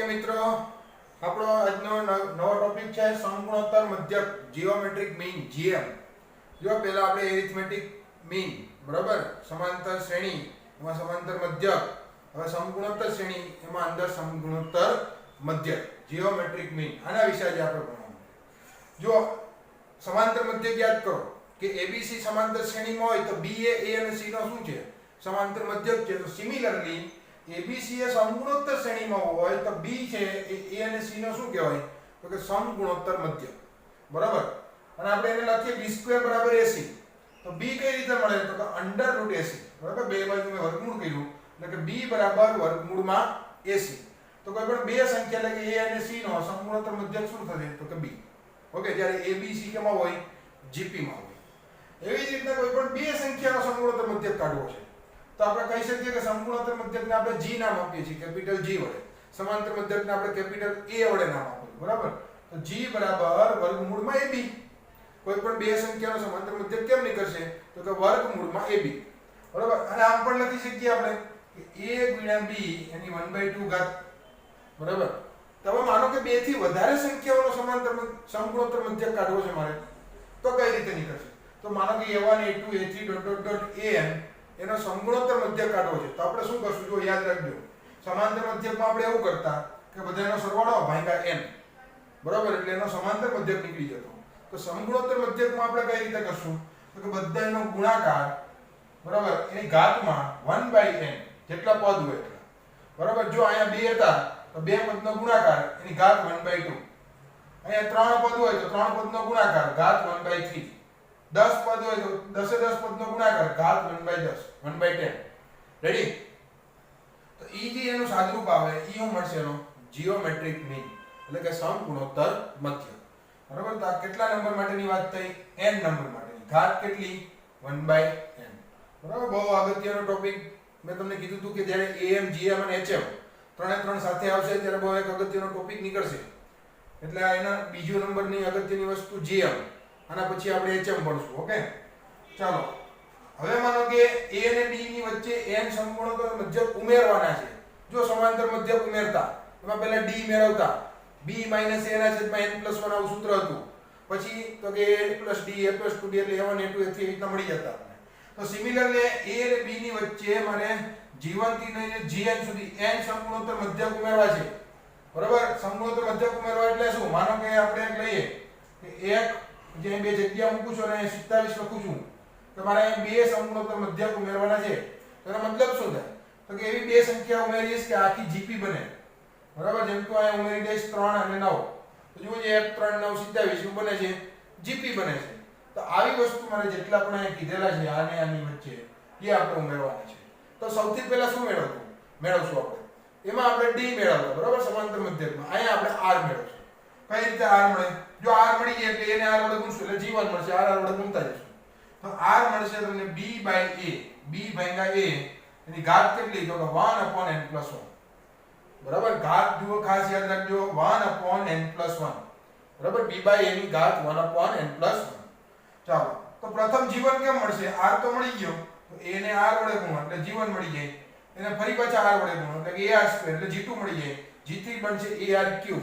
મિત્રો, આપણો આજનો નવો ટોપિક છે સમગુણોત્તર મધ્યક જીઓમેટ્રિક મીન જીએમ. જો પહેલા આપણે એરિથમેટિક મીન બરાબર, સમાંતર શ્રેણી એમાં સમાંતર મધ્યક, હવે સમગુણોત્તર શ્રેણી એમાં અંદર સમગુણોત્તર મધ્યક જીઓમેટ્રિક મીન. આના વિશે આજે આપણે ભણવાનું. જો સમાંતર મધ્યક યાદ કરો કે એબીસી સમાંતર શ્રેણીમાં હોય તો બી એ અને સી નો શું છે? સમાંતર મધ્યક છે. તો સિમિલરલી એબીસી એ સમગુણોત્તર શ્રેણીમાં હોય તો બી છે એ અને સી નો શું કહેવાય? તો કે સમગુણોત્તર મધ્યક. બરાબર. અને આપણે એને લખીએ b² બરાબર ac. તો b કઈ રીતે મળે? તો કે √ac. બરાબર, બે બાજુ મેં વર્ગમૂળ કર્યું એટલે કે b બરાબર વર્ગમૂળમાં ac. તો કોઈ પણ બે સંખ્યા એટલે કે a અને c નો સમગુણોત્તર મધ્યક શું થશે? તો કે b. ઓકે, જ્યારે abc કેમાં હોય? gp માં હોય. એવી જ રીતે કોઈ પણ બે સંખ્યાનો સમગુણોત્તર મધ્યક કાઢવો છે તો આપણે કહી શકીએ કે સમગુણોત્તર મધ્યકને આપણે g નામ આપીએ છીએ, કેપિટલ G વડે. સમાંતર મધ્યકને આપણે કેપિટલ A વડે નામ આપીએ. બરાબર. તો g બરાબર વર્ગમૂળમાં ab. કોઈ પણ બે સંખ્યાનો સમાંતર મધ્યક કેમ નીકળશે? તો કે વર્ગમૂળમાં ab. બરાબર. અને આમ પણ લખી શકીએ આપણે કે a ગુણ્યા b એની 1/2 ઘાત. બરાબર. તો હવે માનો કે બે થી વધારે સંખ્યાઓનો સમગુણોત્તર મધ્યક કાઢવો છે મારે, તો કઈ રીતે નીકળશે? તો માનો કે a1 a2 a3 an એનો સમગુણોત્તર મધ્યક કાઢવો છે. તો આપણે શું કરશું? જો યાદ રાખજો, સમાંતર મધ્યકમાં આપણે એવું કરતા કે બધાનો સરવાળો ભાગ્યા n. બરાબર, એટલે એનો સમાંતર મધ્યક નીકળી જતો. તો સમગુણોત્તર મધ્યકમાં આપણે કઈ રીતે કરશું? તો કે બધાનો ગુણાકાર બરાબર એની ઘાતમાં 1/n જેટલા પદ હોય એટલા. બરાબર. જો અહીંયા બે હતા તો બે પદનો ગુણાકાર એની ઘાત 1/2. અહીંયા ત્રણ પદ હોય તો ત્રણ પદનો ગુણાકાર ઘાત 1/3. 10 પદ હોય તો 10 પદનો ગુણાકાર ઘાત 1/10 1/10. રેડી? તો ઈ જે એનું સાદુરૂપ આવે ઈ શું મળશે? એનો જીઓમેટ્રિક મીન એટલે કે સમગુણોત્તર મધ્યક. બરાબર. તો આ કેટલા નંબર માટેની વાત થઈ? n નંબર માટેની. ઘાત કેટલી? 1/n. બરાબર. બહુ અગત્યનો ટોપિક. મેં તમને કીધું હતું કે જ્યારે am gm અને hm ત્રણે ત્રણ સાથે આવશે ત્યારે બહુ એક અગત્યનો ટોપિક નીકળશે. એટલે એના બીજો નંબરની અગત્યની વસ્તુ gm. આના પછી આપણે hm ભણશું. ઓકે, ચાલો. હવે માનો કે a અને b ની વચ્ચે n સમગુણોત્તર મધ્યક ઉમેરવાના છે. જો સમાંતર મધ્યક ઉમેરતા એમાં પહેલા d મેળવતા, b - a ના છેદમાં n+1 આવું સૂત્ર હતું. પછી તો કે a + d a + 2d એટલે a1 a2 a3 એટલા મળી જતા આપણે. તો સિમિલરલી a અને b ની વચ્ચે મારે g1 થી લઈને gn સુધી n સમગુણોત્તર મધ્યક ઉમેરવા છે. બરાબર. સમગુણોત્તર મધ્યક ઉમેરવા એટલે શું? માનો કે આપણે એક લઈએ કે એક જે બે જગ્યા મૂકું છું અને 27 લખું છું, તો મારે અહીં બે સમગુણોત્તર મધ્યક ઉમેરવાના છે. તો એનો મતલબ શું થાય? તો કે એવી બે સંખ્યા ઉમેરીશ કે આખી GP બને. બરાબર. જેમ કે અહીંયા ઉમેરી દઈશ 3 અને 9. તો જુઓ જે 1 3 9 27 શું બને છે? GP બને છે. તો આવી વસ્તુ મારે જેટલા પણ અહીં કીધેલા છે આને આની વચ્ચે એ આપણે ઉમેરવાના છે. તો સૌથી પહેલા શું મેળવશું આપણે? એમાં આપણે d મેળવવા. બરાબર. સમાંતર મધ્યકમાં અહીંયા આપણે r મેળવશું. કઈ રીતે r મળે? જો r મળી જાય એટલે એને r વડે ગુણશું એટલે g1 મળશે. r વડે ગુણતા જશું. તો r મળશે તમને b/a. b ભાગ્યા a એની ઘાત કેટલી? તો કે 1/n+1. બરાબર. ઘાત જુઓ ખાસ યાદ રાખજો, 1/n+1. બરાબર. b/a ની ઘાત 1/n+1. ચાલો. તો પ્રથમ g1 કેમ મળશે? r તો મળી ગયો તો a ને r વડે ગુણો એટલે g1 મળી જાય. એને ફરી પાછા r વડે ગુણો એટલે ar² એટલે g2 મળી જાય. g3 બનશે ar3.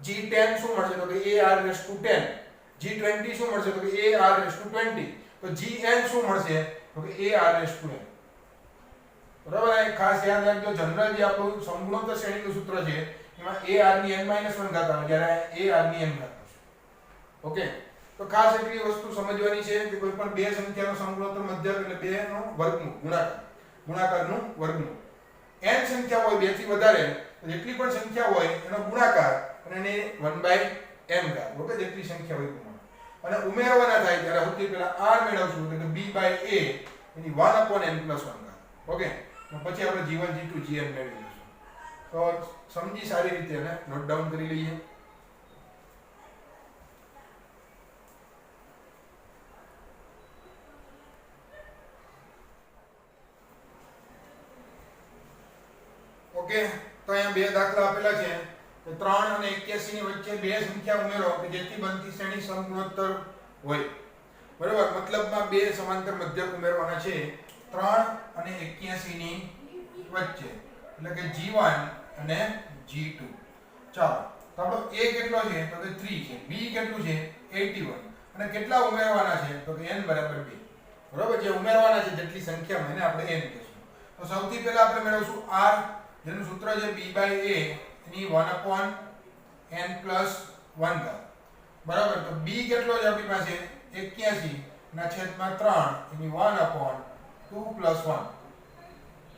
g10 શું મળશે? તો કે ar10. g20 શું મળશે? તો કે ar20. તો gn શું મળશે? તો કે ar(n). બરાબર. આ ખાસ યાદ રાખજો, જનરલ જે આપણું સમગુણોત્તર શ્રેણીનું સૂત્ર છે એમાં ar ની n-1 ઘાત આવે, જ્યારે ar ની n ઘાત આવશે. ઓકે, તો ખાસ એટલી વસ્તુ સમજવાની છે કે કોઈ પણ બે સંખ્યાનો સમગુણોત્તર મધ્યક એટલે બે નો વર્ગમૂળ, ગુણાકારનું વર્ગમૂળ. n સંખ્યા હોય બે થી વધારે તો જેટલી પણ સંખ્યા હોય એનો ગુણાકાર અને એને 1/n ઘાત. ઓકે, જેટલી સંખ્યા હોય પ્રમાણે. અને ઉમેરવાના થાય ત્યારે સૌથી પહેલા r મેળવશું એટલે કે b/a એની 1/n+1 ઘાત. ઓકે, પછી આપણે g1 g2 gn મેળવી લઈશું. તો સમજી સારી રીતે એને નોટ ડાઉન કરી લઈએ. ઓકે, તો અહીંયા બે દાખલા આપેલા છે. 3 અને 81 ની વચ્ચે બે સંખ્યા ઉમેરો કે જેથી બનતી શ્રેણી સમગુણોત્તર હોય. બરાબર. મતલબમાં બે સમાંતર મધ્યક ઉમેરવાના છે 3 અને 81 ની વચ્ચે એટલે કે g1 અને g2. ચાલો તો આપણો a કેટલો છે તો કે 3 છે, b કેટલું છે 81 અને કેટલા ઉમેરવાના છે તો કે n બરાબર 2. બરાબર, જે ઉમેરવાના છે જેટલી સંખ્યામાં એને આપણે n કહીશું. તો સૌથી પહેલા આપણે મેળવશું r જેનું સૂત્ર છે b/a એની 1/n + 1 બરાબર. તો b કેટલો છે આપણી પાસે 81 ના છેદમાં 3 એની 1/2 + 1.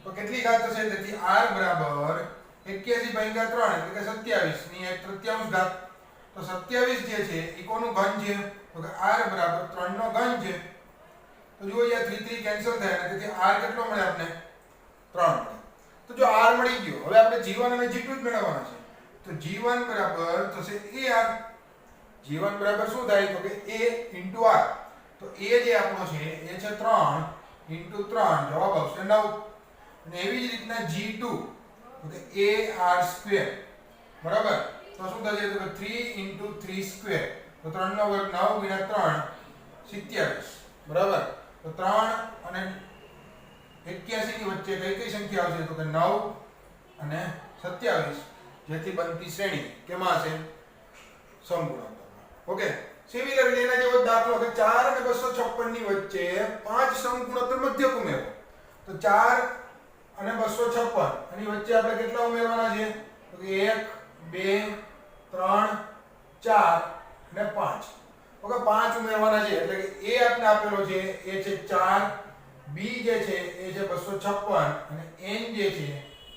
તો કેટલી ઘાત થશે? તેથી r બરાબર 81 ભાગ્યા 3 એટલે કે 27 ની 1/3 ઘાત. તો 27 જે છે એ કોનું ઘન છે તો કે r બરાબર 3 નો ઘન છે. તો જુઓ અહીંયા 3 3 કેન્સલ થાય અને તેથી r કેટલો મળે આપણે 3 મળે. તો જો r મળી ગયો, હવે આપણે g1 અને g2 જ મેળવવાના છે. તો g1 બરાબર થશે ar. g1 બરાબર શું થાય તો કે a r. તો a જે આપણો છે એ છે 3 * 3 જવાબ આવશે 9. અને એવી જ રીતના g2 તો કે ar². બરાબર, તો શું થશે તો કે 3 * 3². તો 3 નો વર્ગ 9 * 3 27. બરાબર, તો 3 અને 81 ની વચ્ચે કઈ સંખ્યા આવશે તો કે 9 અને 27, જેથી બનતી શ્રેણી કેમાં હશે? સમગુણોત્તરમાં. ઓકે, સિમિલરલી એના જેવો દાખલો કે 4 અને 256 ની વચ્ચે 5 સમગુણોત્તર મધ્યક ઉમેરો. તો 4 અને 256 એની વચ્ચે આપણે કેટલા ઉમેરવાના છે તો કે 1 2 3 4 અને 5. ઓકે, 5 ઉમેરવાના છે એટલે કે a આપણે આપેલો છે એ છે 4, b જે છે એ છે 256 અને n જે છે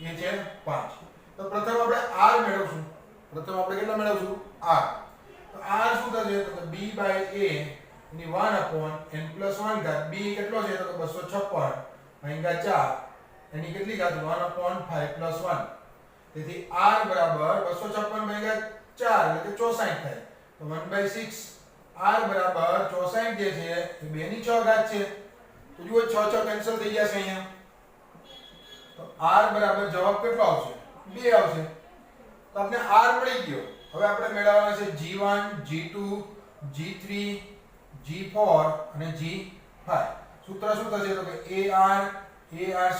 એ છે 5. તો પ્રથમ આપણે r મેળવશું. પ્રથમ આપણે કેટલા મેળવશું? r. તો r શું થશે તો કે b/a એની 1/n + 1 ઘાત. b કેટલો છે તો કે 256 ભાગ્યા 4 એની કેટલી ઘાત 1/5 + 1. તેથી r બરાબર 256 ભાગ્યા 4 એટલે કે 64 થાય. તો 1/6 r બરાબર 64 જે છે એ 2 ની 6 ઘાત છે. તો જુઓ 6 6 કેન્સલ થઈ જશે અહીંયા. તો r બરાબર જવાબ કેટલો આવશે? 2 આવશે. તો આપણે r મળી ગયો. હવે આપણે મેળવવાના છે g1 g2 g3 g4 અને g5. સૂત્ર શું થશે તો કે ar ar² ar³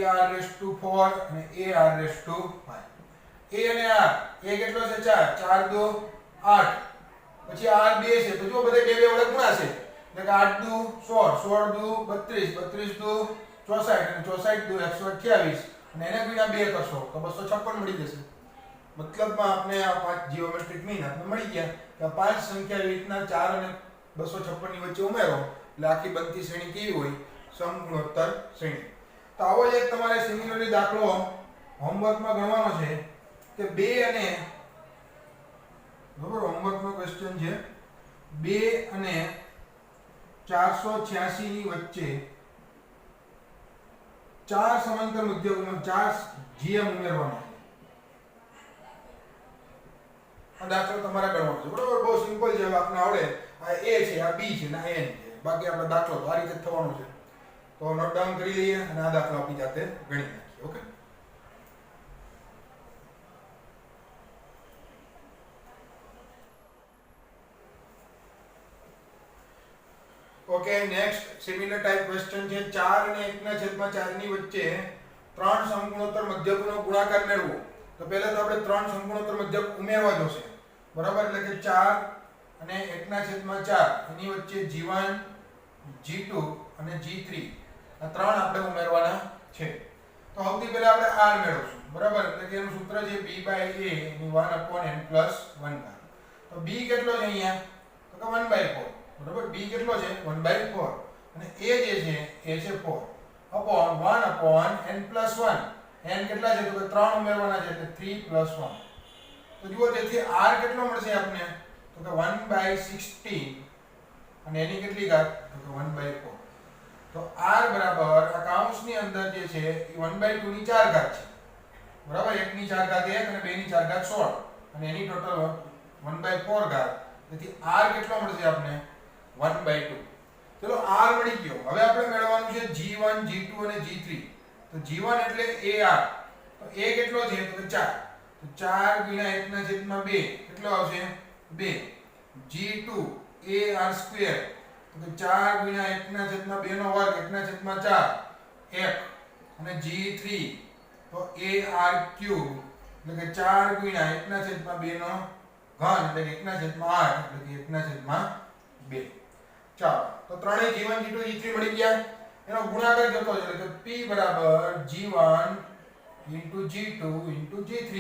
ar4 અને ar5. a અને r, a કેટલો છે 4, 4 2 8. પછી r 2 છે તો જો બધે 2 2 વડે ગુણાશે એટલે કે 8 2 16 16 2 32 32 2 64 અને 64 2 128 અને એને ગુણ્યા 2 કરશો તો 256 મળી જશે. મતલબમાં આપણે આ 5 જીઓમેટ્રિક મીન આપણે મળી ગયા કે આ 5 સંખ્યા એવી રીતના 4 અને 256 ની વચ્ચે ઉમેરો એટલે આખી બનતી શ્રેણી કેવી હોય? સમગુણોત્તર શ્રેણી. તો આવો જ એક તમારે સિમિલરલી દાખલો હોમવર્કમાં ગણવાનો છે કે 2 અને બરોબર, હોમવર્કનો ક્વેશ્ચન છે 2 અને 486 ની વચ્ચે 4 સમાંતર મધ્યકોમાં 4 GM ઉમેરવાનો છે. આ દાખલો તમારે ગણવાનો છે. બરોબર, બહુ સિમ્પલ છે. આપને આવડે આ a છે, આ b છે ને આ n છે. બાકી આપણે દાખલો આ રીતે થવાનો છે. તો નોટ ડાઉન કરી લઈએ અને આ દાખલો આપણી જાતે ગણી નાખીએ. Okay, okay, next similar type question છે 4 અને 1/4 ની વચ્ચે 3 સમગુણોત્તર મધ્યકોનો ગુણાકાર મેળવો. તો પહેલા તો આપણે 3 સમગુણોત્તર મધ્યક ઉમેરવા જોશે. બરાબર, એટલે કે 4 અને 1/4 એની વચ્ચે g1 g2 અને g3 આ 3 આપણે ઉમેરવાના છે. તો સૌથી પહેલા આપણે r મેળવશું. બરાબર, એટલે કે એનું સૂત્ર છે b/a એની 1/n + 1. તો b કેટલો છે અહીંયા તો કે 1/4. બરાબર, b કેટલો છે 1/4 અને a જે છે એ છે 4 upon 1/n + 1. n કેટલા છે તો કે 3 ઉમેરવાના છે એટલે 3 + 1. તો જુઓ તેથી r કેટલો મળશે આપને તો કે 1/16 અને એની કેટલી ઘાત તો કે 1/4. તો r બરાબર આ કૌંસની અંદર જે છે એ 1/2 ની 4 ઘાત છે. બરાબર, 1 ની 4 ઘાત 1 અને 2 ની 4 ઘાત 16 અને એની ટોટલ 1/4 ઘાત. તેથી r કેટલો મળશે આપને 1/2. ચલો r મળી ગયો. હવે આપણે મેળવવાનું છે g1 g2 અને g3. તો g1 એટલે ar. તો a કેટલો છે તો કે 4. તો 4 * 1/2 કેટલો આવશે 2. g2 ar². તો 4 * 1/2 નો વર્ગ 1/4 1 અને g3 તો AR ક્યુબ એટલે કે 4 ગુણ્યા 1/2 નો ઘન એટલે કે 1/8 એટલે કે 1/2. ચાલો તો ત્રણેય G1 G2 G3 મળી ગયા. એનો ગુણાકાર કરતો એટલે કે P બરાબર G1 G2 G3.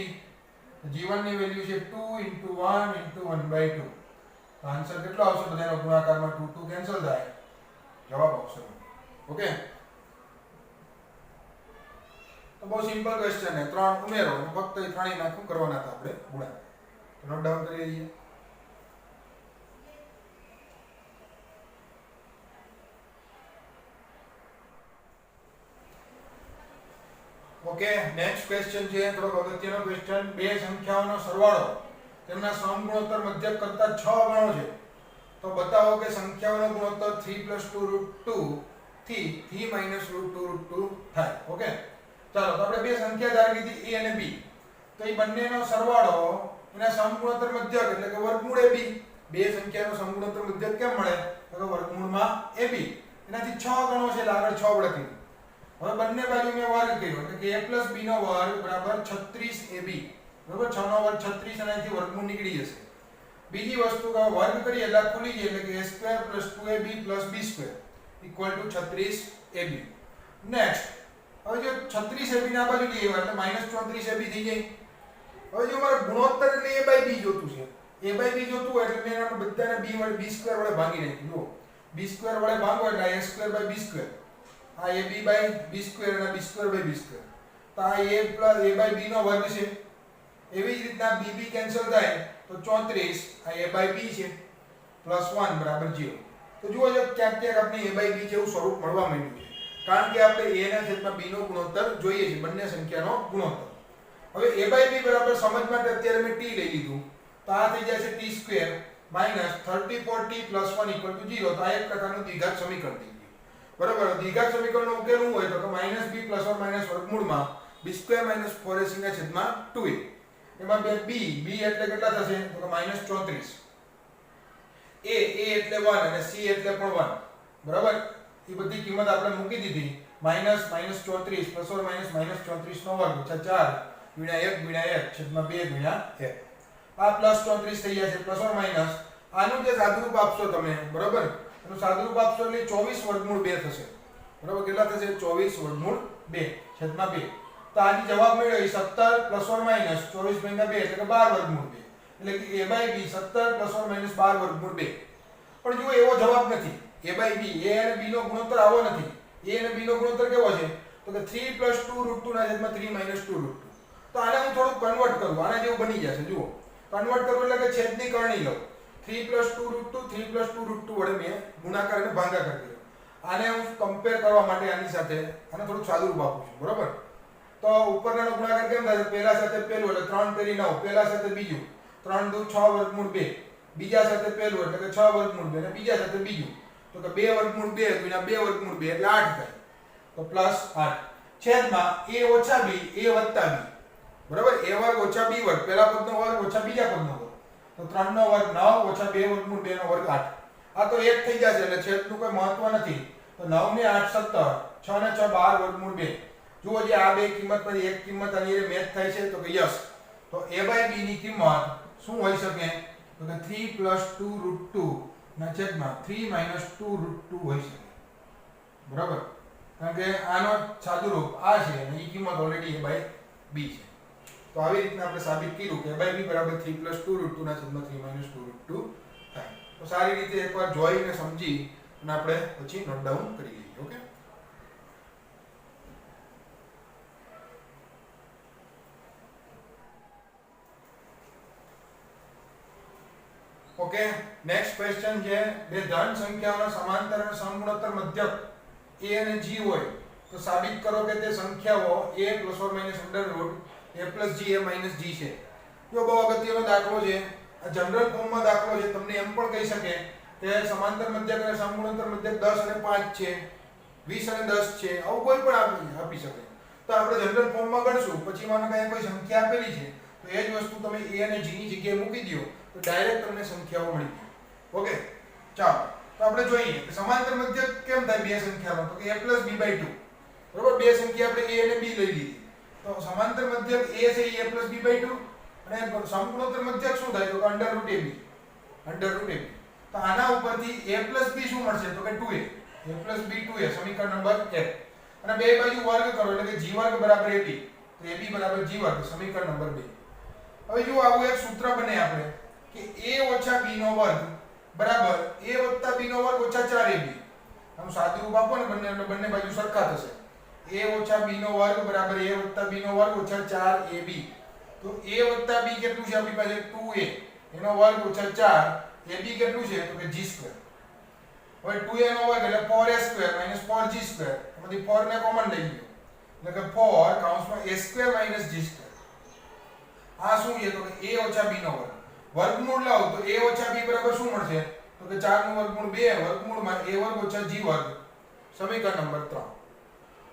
G1 ની વેલ્યુ છે 2 1 1/2. તો આન્સર કેટલો આવશે? બધાનો ગુણાકારમાં 2 2 કેન્સલ થાય, જવાબ આવશે. ઓકે, તો બહુ સિમ્પલ ક્વેશ્ચન છે. 3 ઉમેરો અને ફક્ત એ ત્રણેય નાખું કરવાના હતા આપણે ગુણા. તો નોટ ડાઉન કરી લઈએ. ઓકે, નેક્સ્ટ ક્વેશ્ચન છે થોડો અગત્યનો ક્વેશ્ચન. બે સંખ્યાઓનો સરવાળો તેમના સમગુણોત્તર મધ્યક કરતા 6 ગણો છે. તો બતાવો કે સંખ્યાઓનો ગુણોત્તર 3 + 2√2 થી 3 - √2√2 થાય. ઓકે, ચાલો તો આપણે બે સંખ્યા ધારી લીધી a અને b. તો એ બંનેનો સરવાળો એના સમગુણોત્તર મધ્યક એટલે કે વર્ગમૂળ ab. બે સંખ્યાનો સમગુણોત્તર મધ્યક કેમ મળે? તો કે વર્ગમૂળમાં ab. એનાથી 6 ગણો છે એટલે આગળ 6 વડે કીધું. હવે બંને બાજુ મેં વર્ગ કર્યો એટલે કે a + b નો વર્ગ બરાબર 36ab. બરાબર, 6 નો વર્ગ 36 અને અહીંથી વર્ગમૂળ નીકળી જશે. બીજી વસ્તુ કે વર્ગ કરીએ એટલે ખુલી જાય એટલે કે a² + 2ab + b² = 36ab. Next, હવે જો 36ab ના બાજુ લઈએ એટલે -34ab થઈ જાય. હવે જો મારે ગુણોત્તર એટલે a/b જોતું છે. a/b જોતું હોય એટલે મેં આને બધાને b વડે b² વડે ભાગી નાખ્યું. જુઓ, b² વડે ભાગો એટલે a² / b². આ ab/b² અને b²/b². તો આ a/b નો વર્ગ છે. એવી જ રીતના bb કેન્સલ થાય તો 34 આ a/b છે +1 બરાબર 0. તો જુઓ જો ક્યાંક ક્યાંક આપણે a/b જેવું સ્વરૂપ મળવા માંડ્યું છે. કારણ કે આપણે a ના છેદમાં b નો ગુણોત્તર જોઈએ છે, બંને સંખ્યાનો ગુણોત્તર. હવે a/b બરાબર સમજ માટે અત્યારે મેં t લઈ લીધું. તો આ થઈ જશે t² - 34t + 1 = 0. તો આ એક પ્રકારનું દ્વિઘાત સમીકરણ થઈ ગયું. બરાબર, દ્વિઘાત સમીકરણનો ઉકેલ શું હોય? તો કે -b ± વર્ગમૂળમાં b² - 4ac ના છેદમાં 2a. એમાં બે b એટલે કેટલા થશે? તો કે -34. a એટલે 1 અને c એટલે પણ 1. બરાબર, એ બધી કિંમત આપણે મૂકી દીધી. -34 ± -34 નો વર્ગ -4 * 1 * 2 * 1. આ +34 થઈ જશે ± આનું જે સાદુરૂપ આપશો તમે, બરાબર, એનું સાદુરૂપ આપશો એટલે 24 વર્ગમૂળ 2 થશે. બરાબર, કેટલા થશે? 24 વર્ગમૂળ 2 છેદમાં 2. તો આની જવાબ મળ્યો 17 ± 24 / 2 એટલે કે 12 વર્ગમૂળ 2. એટલે કે a/b 17 ± 12 વર્ગમૂળ 2. પણ જુઓ એવો જવાબ નથી. a/b a અને b નો ગુણોત્તર આવો નથી. a અને b નો ગુણોત્તર કેવો છે? તો કે 3 + 2√2 ના છેદમાં 3 - 2√2. તો આને હું થોડું કન્વર્ટ કરું, આના જેવું બની જશે. જુઓ, કન્વર્ટ કરું એટલે કે છેદની કરણી લઉં. 3 + 2√2 3 + 2√2 વડે મેં ગુણાકાર અને ભાગાકાર કર્યો. આને હું કમ્પેર કરવા માટે આની સાથે આને થોડું સાદુરૂપ આપું છું. બરાબર, તો ઉપરનો ગુણાકાર કેમ થાય? પહેલા સાથે પહેલું એટલે 3 તેરી 9, પહેલા સાથે બીજું 3 દુ 6 વર્ગમૂળ 2, બીજા સાથે પહેલું એટલે કે 6 વર્ગમૂળ 2 અને બીજા સાથે બીજું તો કે 2 વર્ગમૂળ 2 ગુણ્યા 2 વર્ગમૂળ 2 એટલે 8 થાય. તો +8 છેદમાં a - b a + b. બરાબર, a વર્ગ ઓછા b વર્ગ, પહેલા પદનો વર્ગ ઓછા બીજા પદનો વર્ગ. તો 3 નો વર્ગ 9 ઓછા 2 વર્ગમૂળ 2 નો વર્ગ 8. આ તો 1 થઈ જશે એટલે છેદનું કોઈ મહત્વ નથી. તો 9 ને 8 17, 6 ને 6 12 વર્ગમૂળ 2. જુઓ જે આ બે કિંમત પર એક કિંમત આની એ મેચ થાય છે. તો કે યસ, તો a/b ની કિંમત શું હોઈ શકે? તો કે 3 + 2√2 ના છેદમાં 3 - 2√2 હોઈ શકે. બરાબર, કારણ કે આનો સાદુરૂપ આ છે અને એ કિંમત ઓલરેડી a/b છે. તો આવી રીતના આપણે સાબિત કર્યું કે a/b બરાબર 3 + 2√2 ના છેદમાં 3 - 2√2 થાય. તો સારી રીતે એકવાર જોઈને સમજી અને આપણે પછી નોટ ડાઉન કરી લઈએ. ઓકે, ઓકે, નેક્સ્ટ ક્વેશ્ચન છે બે ધન સંખ્યાઓના સમાંતર અને સમગુણોત્તર મધ્યક a અને g હોય તો સાબિત કરો કે તે સંખ્યાઓ a ± √a + g a - g છે. જો બહુ અગત્યનો દાખલો છે. આ જનરલ ફોર્મમાં દાખલો છે. તમને એમ પણ કહી શકે કે સમાંતર મધ્યક અને સમગુણોત્તર મધ્યક 10 અને 5 છે, 20 અને 10 છે, આવું કોઈ પણ આપી શકે. તો આપણે જનરલ ફોર્મમાં ગણશું, પછી માનો કે કોઈ સંખ્યા આપેલી છે તો એ જ વસ્તુ તમે a અને g ની જગ્યાએ મૂકી દો તો ડાયરેક્ટ તમને સંખ્યાઓ મળી જાય. ઓકે, ચાલો તો આપણે જોઈએ કે સમાંતર મધ્યક કેમ થાય બે સંખ્યાનો? તો કે a + b/2. બરોબર, બે સંખ્યા આપણે a અને b લઈ લીધી. તો સમાંતર મધ્યક a છે એ a+b/2 અને સમગુણોત્તર મધ્યક શું થાય તો કે √ab તો આના ઉપરથી a+b શું મળશે તો કે 2a a+b 2a સમીકરણ નંબર 1 અને બે બાજુ વર્ગ કરો એટલે કે g વર્ગ બરાબર ab તો ab બરાબર g વર્ગ સમીકરણ નંબર 2 હવે જો આવું એક સૂત્ર બને આપણે કે a ઓછા b નો વર્ગ બરાબર a વત્તા b નો વર્ગ ઓછા 4ab આનું સાદું રૂપ આપો ને બંને બાજુ સરખા થશે a ઓછા b નો વર્ગ બરાબર a વત્તા b નો વર્ગ ઓછા 4ab તો a વત્તા b કેટલું છે આપણી પાસે 2a એનો વર્ગ ઓછા 4 ab કેટલું છે તો કે g2 હવે 2a નો વર્ગ એટલે 4a² - 4g² એમાંથી 4 ને કોમન લઈ લ્યો એટલે કે 4 કૌંસમાં a² - g² આ શું છે તો કે a ઓછા b નો વર્ગ વર્ગમૂળ લાવો તો a ઓછા b બરાબર શું મળશે તો કે 4 નું વર્ગમૂળ 2 વર્ગમૂળમાં a વર્ગ ઓછા g વર્ગ સમીકરણ નંબર 3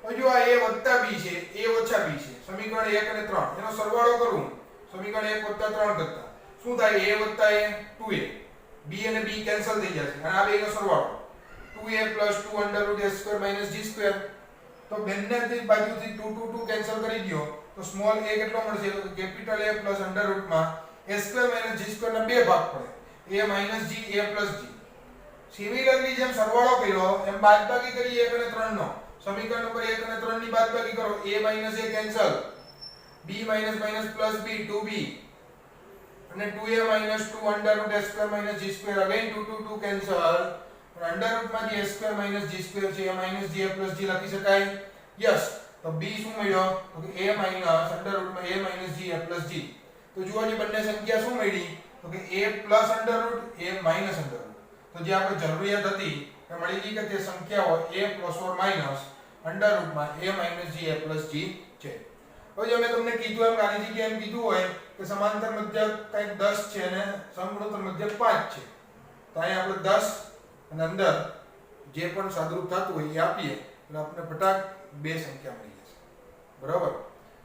હવે જો આ a વત્તા b છે a ઓછા b છે સમીકરણ 1 અને 3 એનો સરવાળો કરું સમીકરણ 1 વત્તા 3 કરતા શું થાય a વત્તા a 2a b અને b કેન્સલ થઈ જશે અને આ બેનો સરવાળો 2a + 2 √a² - g² તો બંનેની બાજુથી 2 2 2 કેન્સલ કરી દો તો સ્મોલ a કેટલો મળશે તો કેપિટલ A + અંડરરૂટમાં a² - g² ના બે ભાગ પડે a - g a + g similarly જેમ સરવાળો કર્યો એમ બાદબાકી કરીએ 1 અને 3 નો સમીકરણ નંબર 1 અને 3 ની બાદબાકી કરો a - a cancel b - b 2b અને 2a - 2 √a² - g² again 2 2 2 cancel અને અંડરરૂટમાંથી a² - g² છે a - g a + g લખી શકાય યસ તો b શું મળ્યો તો કે a - અંડરરૂટમાં a - g a + g તો જુઓ જે બંને સંખ્યા શું મળી તો કે a + અંડરરૂટ a - અંડરરૂટ તો જે આપણે જરૂરિયાત હતી એ મળી ગઈ કે તે સંખ્યાઓ a ± અંડરરૂટમાં a - g a + g છે હવે જો મેં તમને કીધું એમ આની જગ્યાએ એમ કીધું હોય કે સમાંતર મધ્યક કંઈક 10 છે અને સમગુણોત્તર મધ્યક 5 છે તો અહીં આપણે 10 અને અંદર જે પણ સાદુરૂપ થતું હોય એ આપીએ એટલે આપણે ફટાક બે સંખ્યા મળી જશે બરાબર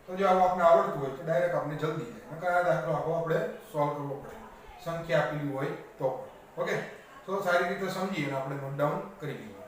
તો જો આવું આપણે આવડતું હોય તો ડાયરેક્ટ આપણે જલ્દી જાય નકર આ દાખલો આખો આપણે સોલ્વ કરવો પડે સંખ્યા આપેલી હોય તો ઓકે તો સારી રીતે સમજી અને આપણે નોટ ડાઉન કરી લઈએ